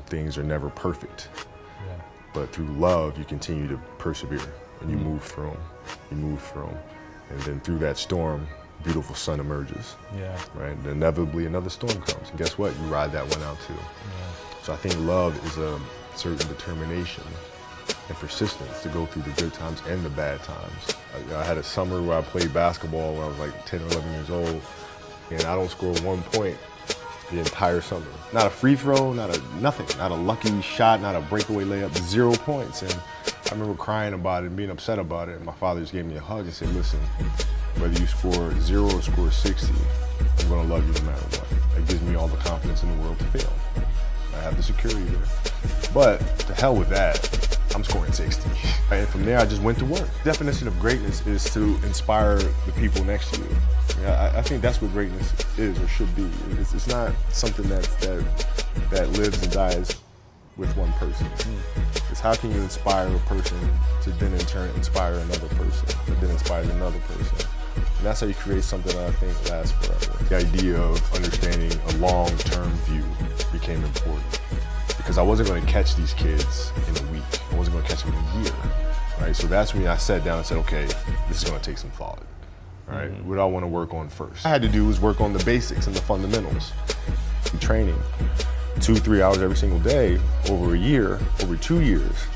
things are never perfect. Yeah. But through love, you continue to persevere and you move through them. You move through them. And then through that storm, beautiful sun emerges. Yeah. Right? And inevitably another storm comes. And guess what? You ride that one out too. Yeah. So I think love is a certain determination and persistence to go through the good times and the bad times. I had a summer where I played basketball when I was like 10 or 11 years old, and I don't score 1 point the entire summer. Not a free throw, nothing, not a lucky shot, not a breakaway layup, 0 points. And I remember crying about it and being upset about it. And my father just gave me a hug and said, listen, whether you score 0 or score 60, I'm gonna love you no matter what. It gives me all the confidence in the world to fail. I have the security there. But to hell with that, I'm scoring 60. And from there, I just went to work. The definition of greatness is to inspire the people next to you. I think that's what greatness is or should be. It's not something that lives and dies with one person. It's how can you inspire a person to then in turn inspire another person, that then inspires another person. And that's how you create something that I think lasts forever. The idea of understanding a long-term view became important because I wasn't going to catch these kids in a week. I wasn't going to catch them in a year, right? So that's when I sat down and said, okay, this is going to take some thought, right? What do I want to work on first? What I had to do was work on the basics and the fundamentals. Training 2-3 hours every single day over a year, over 2 years.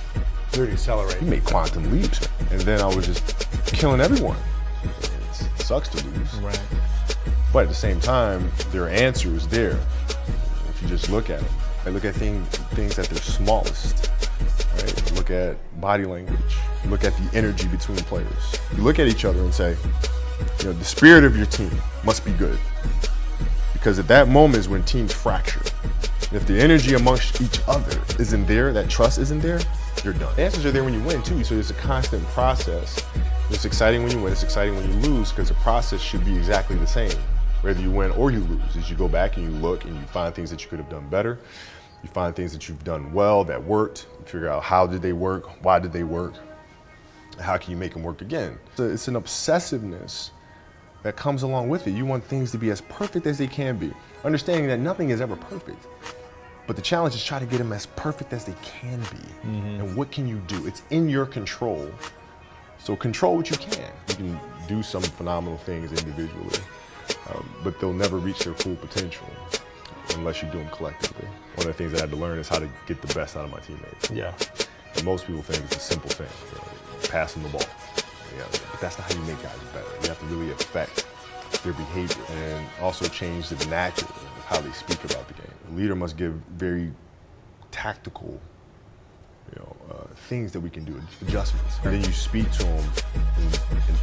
Really accelerate. You make quantum leaps. And then I was just killing everyone. It sucks to lose. Right. But at the same time, there are answers there if you just look at them. I look at things at their smallest. Right? Look at body language. Look at the energy between players. You look at each other and say, you know, the spirit of your team must be good. Because at that moment is when teams fracture. If the energy amongst each other isn't there, that trust isn't there, you're done. The answers are there when you win too, so it's a constant process. It's exciting when you win, it's exciting when you lose, because the process should be exactly the same, whether you win or you lose. As you go back and you look and you find things that you could have done better, you find things that you've done well that worked, you figure out how did they work, why did they work, how can you make them work again. So it's an obsessiveness that comes along with it. You want things to be as perfect as they can be, understanding that nothing is ever perfect. But the challenge is try to get them as perfect as they can be. And what can you do? It's in your control. So control what you can. You can do some phenomenal things individually, but they'll never reach their full potential unless you do them collectively. One of the things I had to learn is how to get the best out of my teammates. Yeah. And most people think it's a simple thing, passing the ball. Yeah, but that's not how you make guys better. You have to really affect their behavior and also change the vernacular of how they speak about the game. A leader must give very tactical, things that we can do, adjustments. And then you speak to them in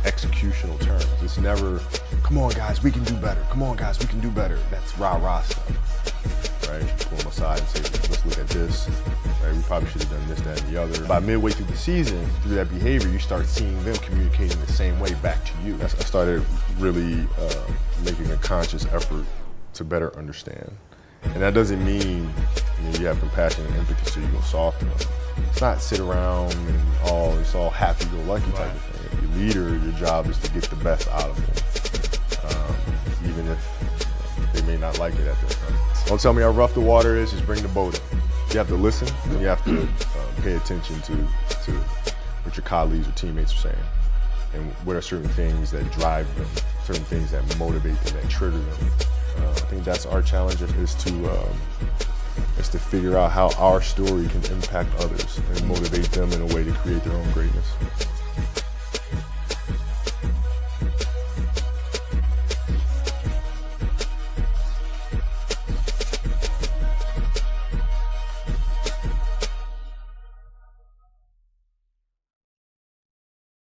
executional terms. It's never, come on guys, we can do better. Come on guys, we can do better. That's rah-rah stuff, right? You pull them aside and say, let's look at this. Right? We probably should have done this, that, and the other. By midway through the season, through that behavior, you start seeing them communicating the same way back to you. I started really making a conscious effort to better understand. And that doesn't mean you have compassion and empathy so you go soft to them. It's not sit around and it's all happy-go-lucky type of thing. If you're a leader, your job is to get the best out of them, even if they may not like it at that time. Don't tell me how rough the water is, just bring the boat in. You have to listen, and you have to pay attention to what your colleagues or teammates are saying. And what are certain things that drive them, certain things that motivate them, that trigger them. I think that's our challenge is to figure out how our story can impact others and motivate them in a way to create their own greatness.